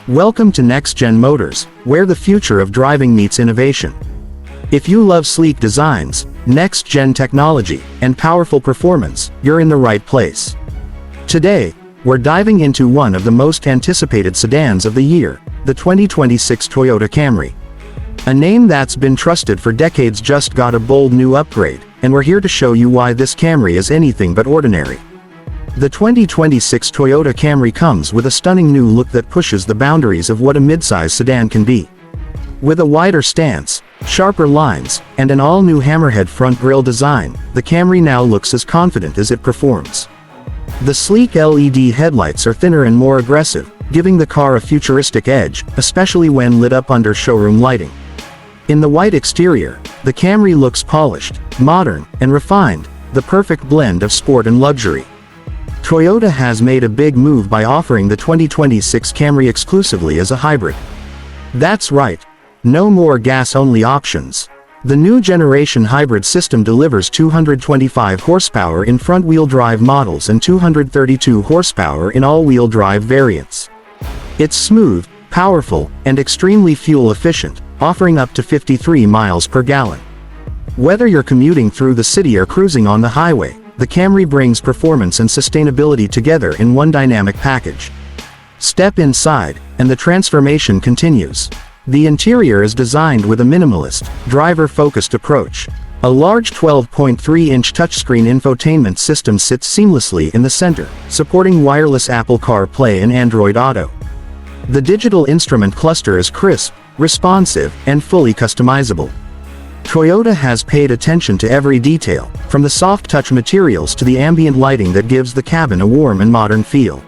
Welcome to NextGen Motors, where the future of driving meets innovation. If you love sleek designs, next-gen technology, and powerful performance, you're in the right place. Today, we're diving into one of the most anticipated sedans of the year, the 2026 Toyota Camry. A name that's been trusted for decades just got a bold new upgrade, and we're here to show you why this Camry is anything but ordinary. The 2026 Toyota Camry comes with a stunning new look that pushes the boundaries of what a midsize sedan can be. With a wider stance, sharper lines, and an all-new hammerhead front grille design, the Camry now looks as confident as it performs. The sleek LED headlights are thinner and more aggressive, giving the car a futuristic edge, especially when lit up under showroom lighting. In the white exterior, the Camry looks polished, modern, and refined, the perfect blend of sport and luxury. Toyota has made a big move by offering the 2026 Camry exclusively as a hybrid. That's right, no more gas-only options. The new generation hybrid system delivers 225 horsepower in front-wheel drive models and 232 horsepower in all-wheel drive variants. It's smooth, powerful, and extremely fuel-efficient, offering up to 53 miles per gallon. Whether you're commuting through the city or cruising on the highway, the Camry brings performance and sustainability together in one dynamic package. Step inside, and the transformation continues. The interior is designed with a minimalist, driver-focused approach. A large 12.3-inch touchscreen infotainment system sits seamlessly in the center, supporting wireless Apple CarPlay and Android Auto. The digital instrument cluster is crisp, responsive, and fully customizable. Toyota has paid attention to every detail, from the soft-touch materials to the ambient lighting that gives the cabin a warm and modern feel.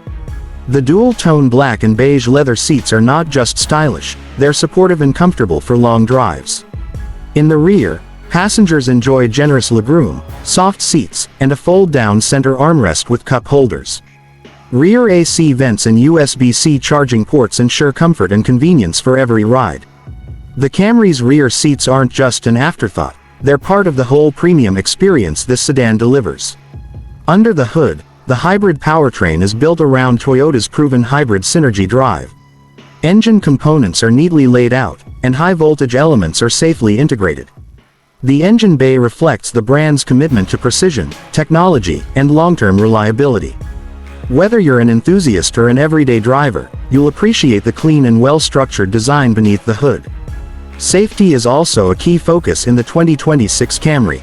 The dual-tone black and beige leather seats are not just stylish, they're supportive and comfortable for long drives. In the rear, passengers enjoy generous legroom, soft seats, and a fold-down center armrest with cup holders. Rear AC vents and USB-C charging ports ensure comfort and convenience for every ride. The Camry's rear seats aren't just an afterthought, they're part of the whole premium experience this sedan delivers. Under the hood, the hybrid powertrain is built around Toyota's proven hybrid synergy drive. Engine components are neatly laid out, and high-voltage elements are safely integrated. The engine bay reflects the brand's commitment to precision, technology, and long-term reliability. Whether you're an enthusiast or an everyday driver, you'll appreciate the clean and well-structured design beneath the hood. Safety is also a key focus in the 2026 Camry.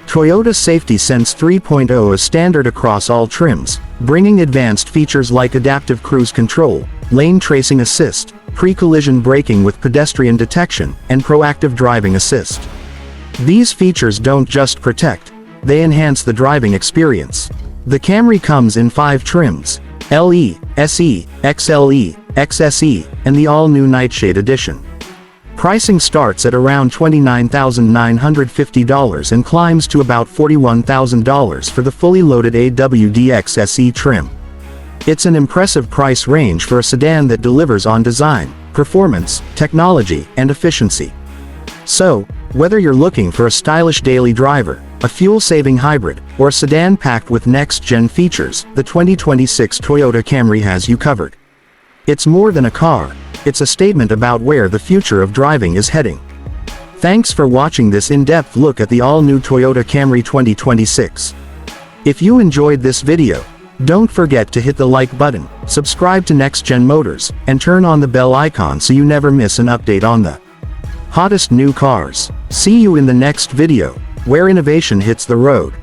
Toyota Safety Sense 3.0 is standard across all trims, bringing advanced features like adaptive cruise control, lane tracing assist, pre-collision braking with pedestrian detection, and proactive driving assist. These features don't just protect, they enhance the driving experience. The Camry comes in 5 trims: LE, SE, XLE, XSE, and the all-new Nightshade Edition. Pricing starts at around $29,950 and climbs to about $41,000 for the fully loaded AWD-X SE trim. It's an impressive price range for a sedan that delivers on design, performance, technology, and efficiency. So, whether you're looking for a stylish daily driver, a fuel-saving hybrid, or a sedan packed with next-gen features, the 2026 Toyota Camry has you covered. It's more than a car, it's a statement about where the future of driving is heading. Thanks for watching this in-depth look at the all-new Toyota Camry 2026. If you enjoyed this video, don't forget to hit the like button, subscribe to NextGen Motors, and turn on the bell icon so you never miss an update on the hottest new cars. See you in the next video, where innovation hits the road.